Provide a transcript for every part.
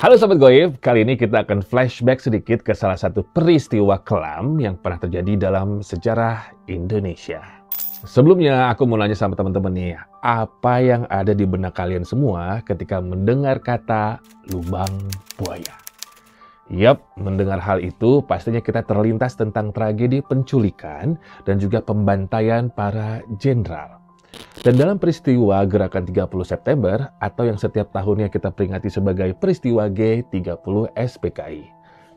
Halo Sobat Goib, kali ini kita akan flashback sedikit ke salah satu peristiwa kelam yang pernah terjadi dalam sejarah Indonesia. Sebelumnya aku mau nanya sama teman-teman nih, apa yang ada di benak kalian semua ketika mendengar kata lubang buaya? Yap, mendengar hal itu pastinya kita terlintas tentang tragedi penculikan dan juga pembantaian para jenderal. Dan dalam peristiwa Gerakan 30 September atau yang setiap tahunnya kita peringati sebagai peristiwa G30 SPKI.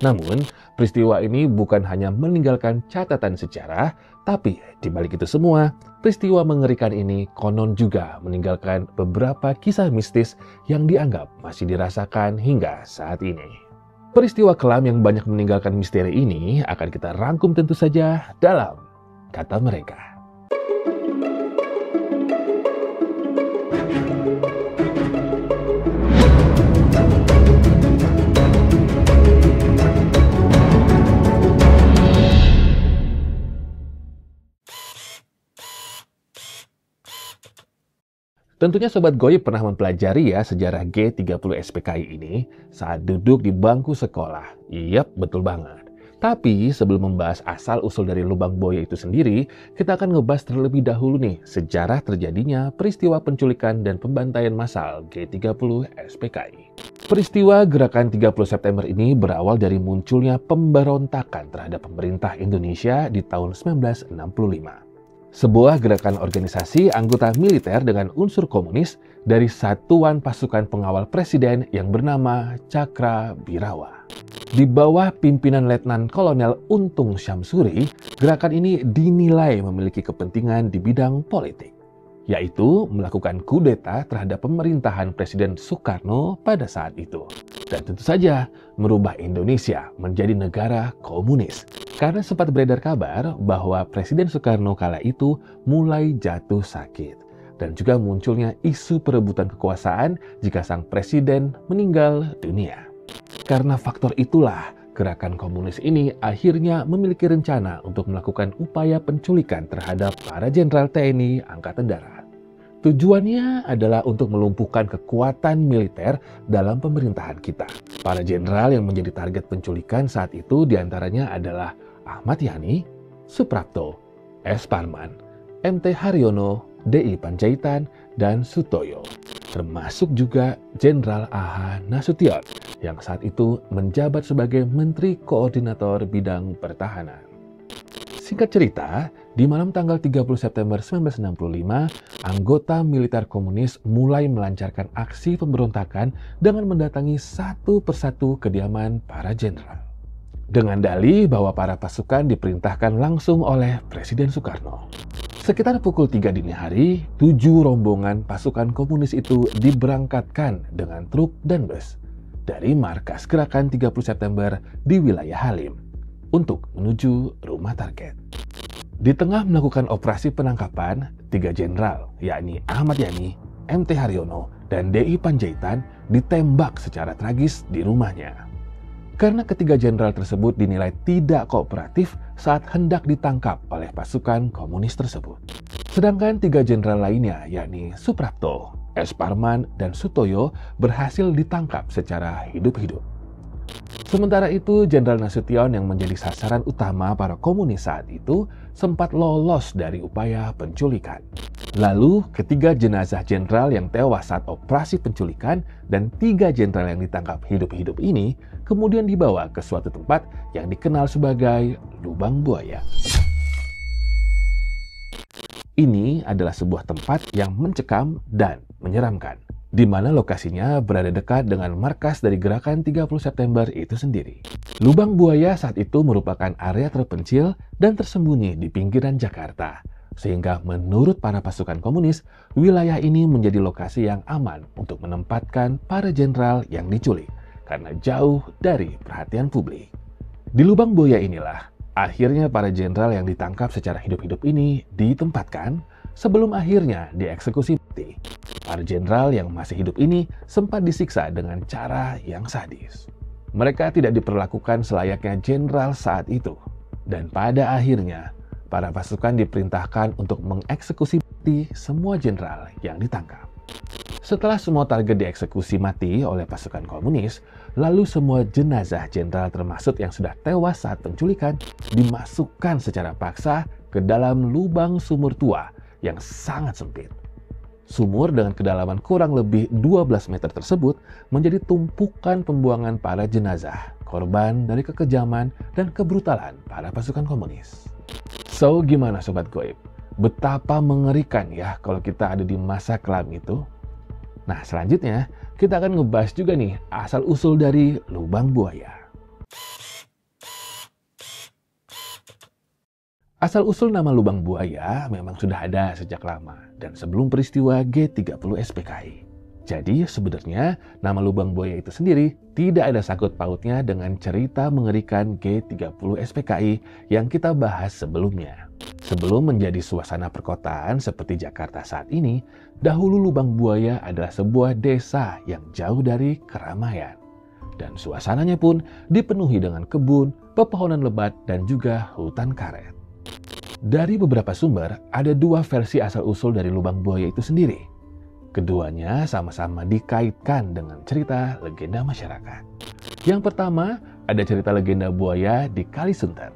Namun, peristiwa ini bukan hanya meninggalkan catatan sejarah, tapi di balik itu semua, peristiwa mengerikan ini konon juga meninggalkan beberapa kisah mistis yang dianggap masih dirasakan hingga saat ini. Peristiwa kelam yang banyak meninggalkan misteri ini akan kita rangkum tentu saja dalam Kata Mereka. Tentunya Sobat Goib pernah mempelajari ya sejarah G30 SPKI ini saat duduk di bangku sekolah. Yap, betul banget. Tapi sebelum membahas asal-usul dari lubang buaya itu sendiri, kita akan ngebahas terlebih dahulu nih sejarah terjadinya peristiwa penculikan dan pembantaian massal G30 SPKI. Peristiwa Gerakan 30 September ini berawal dari munculnya pemberontakan terhadap pemerintah Indonesia di tahun 1965. Sebuah gerakan organisasi anggota militer dengan unsur komunis dari Satuan Pasukan Pengawal Presiden yang bernama Cakra Birawa. Di bawah pimpinan Letnan Kolonel Untung Syamsuri, gerakan ini dinilai memiliki kepentingan di bidang politik, yaitu melakukan kudeta terhadap pemerintahan Presiden Soekarno pada saat itu. Dan tentu saja merubah Indonesia menjadi negara komunis. Karena sempat beredar kabar bahwa Presiden Soekarno kala itu mulai jatuh sakit. Dan juga munculnya isu perebutan kekuasaan jika sang presiden meninggal dunia. Karena faktor itulah, gerakan komunis ini akhirnya memiliki rencana untuk melakukan upaya penculikan terhadap para jenderal TNI Angkatan Darat. Tujuannya adalah untuk melumpuhkan kekuatan militer dalam pemerintahan kita. Para jenderal yang menjadi target penculikan saat itu diantaranya adalah Ahmad Yani, Suprapto, S. Parman, MT Haryono, DI Panjaitan, dan Sutoyo. Termasuk juga Jenderal A.H. Nasution yang saat itu menjabat sebagai Menteri Koordinator Bidang Pertahanan. Singkat cerita, di malam tanggal 30 September 1965, anggota militer komunis mulai melancarkan aksi pemberontakan dengan mendatangi satu persatu kediaman para jenderal. Dengan dalih bahwa para pasukan diperintahkan langsung oleh Presiden Soekarno. Sekitar pukul 3 dini hari, 7 rombongan pasukan komunis itu diberangkatkan dengan truk dan bus dari markas Gerakan 30 September di wilayah Halim untuk menuju rumah target. Di tengah melakukan operasi penangkapan, 3 jenderal, yakni Ahmad Yani, MT Haryono, dan DI Panjaitan ditembak secara tragis di rumahnya. Karena ketiga jenderal tersebut dinilai tidak kooperatif saat hendak ditangkap oleh pasukan komunis tersebut. Sedangkan 3 jenderal lainnya, yakni Suprapto, S. Parman, dan Sutoyo berhasil ditangkap secara hidup-hidup. Sementara itu, Jenderal Nasution yang menjadi sasaran utama para komunis saat itu sempat lolos dari upaya penculikan. Lalu, ketiga jenazah jenderal yang tewas saat operasi penculikan dan 3 jenderal yang ditangkap hidup-hidup ini kemudian dibawa ke suatu tempat yang dikenal sebagai Lubang Buaya. Ini adalah sebuah tempat yang mencekam dan menyeramkan, di mana lokasinya berada dekat dengan markas dari Gerakan 30 September itu sendiri. Lubang Buaya saat itu merupakan area terpencil dan tersembunyi di pinggiran Jakarta, sehingga menurut para pasukan komunis, wilayah ini menjadi lokasi yang aman untuk menempatkan para jenderal yang diculik, karena jauh dari perhatian publik. Di Lubang Buaya inilah, akhirnya para jenderal yang ditangkap secara hidup-hidup ini ditempatkan sebelum akhirnya dieksekusi mati. Para jenderal yang masih hidup ini sempat disiksa dengan cara yang sadis. Mereka tidak diperlakukan selayaknya jenderal saat itu. Dan pada akhirnya, para pasukan diperintahkan untuk mengeksekusi mati semua jenderal yang ditangkap. Setelah semua target dieksekusi mati oleh pasukan komunis, lalu semua jenazah jenderal termasuk yang sudah tewas saat penculikan dimasukkan secara paksa ke dalam lubang sumur tua yang sangat sempit. Sumur dengan kedalaman kurang lebih 12 meter tersebut menjadi tumpukan pembuangan para jenazah, korban dari kekejaman dan kebrutalan para pasukan komunis. So, gimana Sobat Goib? Betapa mengerikan ya kalau kita ada di masa kelam itu? Nah, selanjutnya kita akan ngebahas juga nih asal-usul dari lubang buaya. Asal-usul nama lubang buaya memang sudah ada sejak lama dan sebelum peristiwa G30 SPKI. Jadi sebenarnya nama lubang buaya itu sendiri tidak ada sangkut pautnya dengan cerita mengerikan G30 SPKI yang kita bahas sebelumnya. Sebelum menjadi suasana perkotaan seperti Jakarta saat ini, dahulu Lubang Buaya adalah sebuah desa yang jauh dari keramaian. Dan suasananya pun dipenuhi dengan kebun, pepohonan lebat, dan juga hutan karet. Dari beberapa sumber, ada dua versi asal-usul dari Lubang Buaya itu sendiri. Keduanya sama-sama dikaitkan dengan cerita legenda masyarakat. Yang pertama, ada cerita legenda buaya di Kalisunter.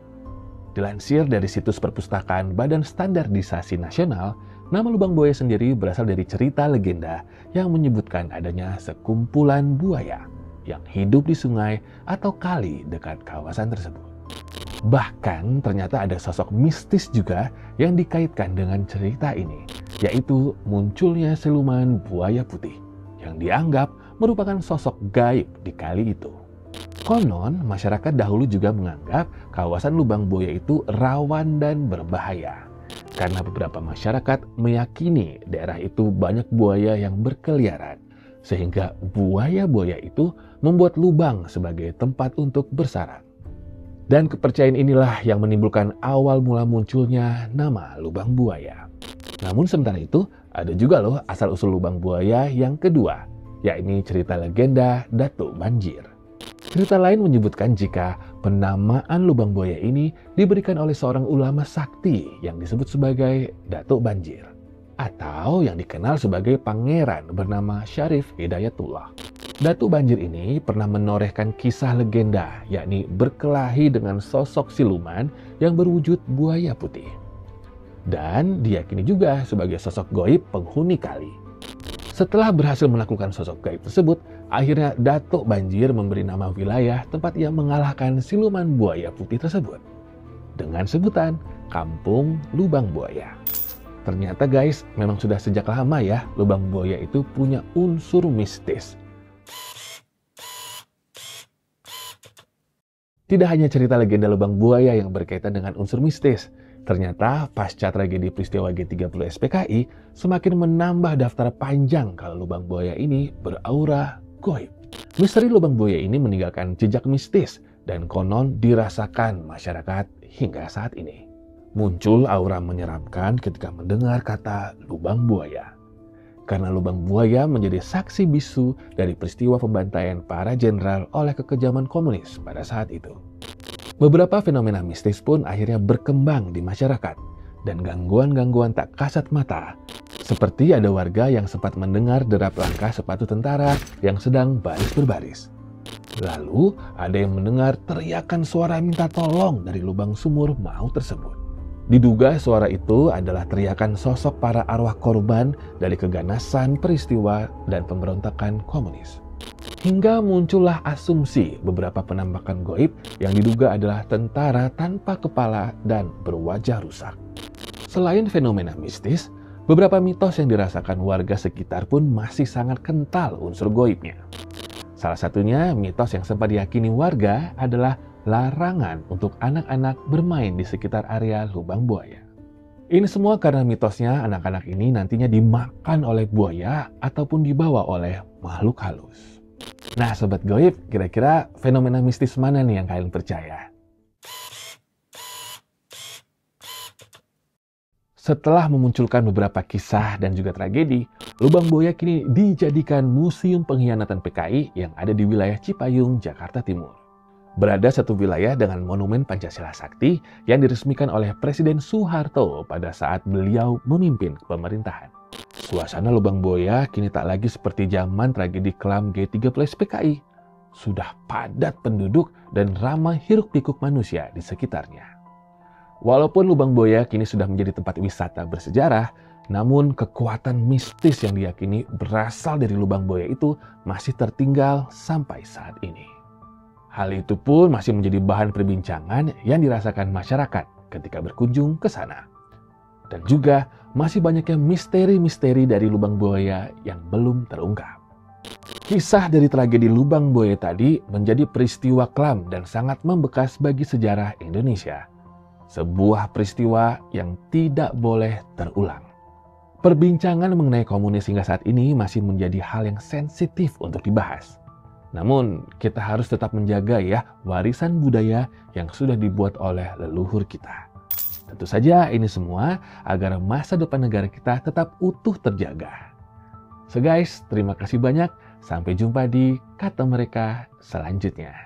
Dilansir dari situs perpustakaan Badan Standarisasi Nasional, nama lubang buaya sendiri berasal dari cerita legenda yang menyebutkan adanya sekumpulan buaya yang hidup di sungai atau kali dekat kawasan tersebut. Bahkan ternyata ada sosok mistis juga yang dikaitkan dengan cerita ini, yaitu munculnya siluman buaya putih yang dianggap merupakan sosok gaib di kali itu. Konon, masyarakat dahulu juga menganggap kawasan Lubang Buaya itu rawan dan berbahaya. Karena beberapa masyarakat meyakini daerah itu banyak buaya yang berkeliaran. Sehingga buaya-buaya itu membuat lubang sebagai tempat untuk bersarang. Dan kepercayaan inilah yang menimbulkan awal mula munculnya nama Lubang Buaya. Namun sementara itu, ada juga loh asal-usul Lubang Buaya yang kedua, yakni cerita legenda Datuk Banjir. Cerita lain menyebutkan jika penamaan Lubang Buaya ini diberikan oleh seorang ulama sakti yang disebut sebagai Datuk Banjir, atau yang dikenal sebagai pangeran bernama Syarif Hidayatullah. Datuk Banjir ini pernah menorehkan kisah legenda, yakni berkelahi dengan sosok siluman yang berwujud buaya putih. Dan diyakini juga sebagai sosok gaib penghuni kali. Setelah berhasil menaklukkan sosok gaib tersebut, akhirnya Datuk Banjir memberi nama wilayah tempat ia mengalahkan siluman buaya putih tersebut dengan sebutan Kampung Lubang Buaya. Ternyata guys, memang sudah sejak lama ya Lubang Buaya itu punya unsur mistis. Tidak hanya cerita legenda Lubang Buaya yang berkaitan dengan unsur mistis, ternyata pasca tragedi peristiwa G30 SPKI semakin menambah daftar panjang kalau Lubang Buaya ini beraura gaib. Misteri Lubang Buaya ini meninggalkan jejak mistis dan konon dirasakan masyarakat hingga saat ini. Muncul aura menyeramkan ketika mendengar kata Lubang Buaya. Karena Lubang Buaya menjadi saksi bisu dari peristiwa pembantaian para jenderal oleh kekejaman komunis pada saat itu. Beberapa fenomena mistis pun akhirnya berkembang di masyarakat dan gangguan-gangguan tak kasat mata. Seperti ada warga yang sempat mendengar derap langkah sepatu tentara yang sedang baris berbaris. Lalu ada yang mendengar teriakan suara minta tolong dari lubang sumur maut tersebut. Diduga suara itu adalah teriakan sosok para arwah korban dari keganasan peristiwa dan pemberontakan komunis. Hingga muncullah asumsi beberapa penampakan gaib yang diduga adalah tentara tanpa kepala dan berwajah rusak. Selain fenomena mistis, beberapa mitos yang dirasakan warga sekitar pun masih sangat kental unsur gaibnya. Salah satunya mitos yang sempat diyakini warga adalah larangan untuk anak-anak bermain di sekitar area Lubang Buaya. Ini semua karena mitosnya anak-anak ini nantinya dimakan oleh buaya ataupun dibawa oleh makhluk halus. Nah Sobat Goib, kira-kira fenomena mistis mana nih yang kalian percaya? Setelah memunculkan beberapa kisah dan juga tragedi, Lubang Buaya kini dijadikan Museum Pengkhianatan PKI yang ada di wilayah Cipayung, Jakarta Timur. Berada satu wilayah dengan monumen Pancasila Sakti yang diresmikan oleh Presiden Soeharto pada saat beliau memimpin pemerintahan. Suasana Lubang Buaya kini tak lagi seperti zaman tragedi kelam G30 SPKI. Sudah padat penduduk dan ramai hiruk-pikuk manusia di sekitarnya. Walaupun Lubang Buaya kini sudah menjadi tempat wisata bersejarah, namun kekuatan mistis yang diyakini berasal dari Lubang Buaya itu masih tertinggal sampai saat ini. Hal itu pun masih menjadi bahan perbincangan yang dirasakan masyarakat ketika berkunjung ke sana. Dan juga masih banyaknya misteri-misteri dari Lubang Buaya yang belum terungkap. Kisah dari tragedi Lubang Buaya tadi menjadi peristiwa kelam dan sangat membekas bagi sejarah Indonesia. Sebuah peristiwa yang tidak boleh terulang. Perbincangan mengenai komunis hingga saat ini masih menjadi hal yang sensitif untuk dibahas. Namun, kita harus tetap menjaga ya warisan budaya yang sudah dibuat oleh leluhur kita. Tentu saja ini semua agar masa depan negara kita tetap utuh terjaga. So guys, terima kasih banyak. Sampai jumpa di Kata Mereka selanjutnya.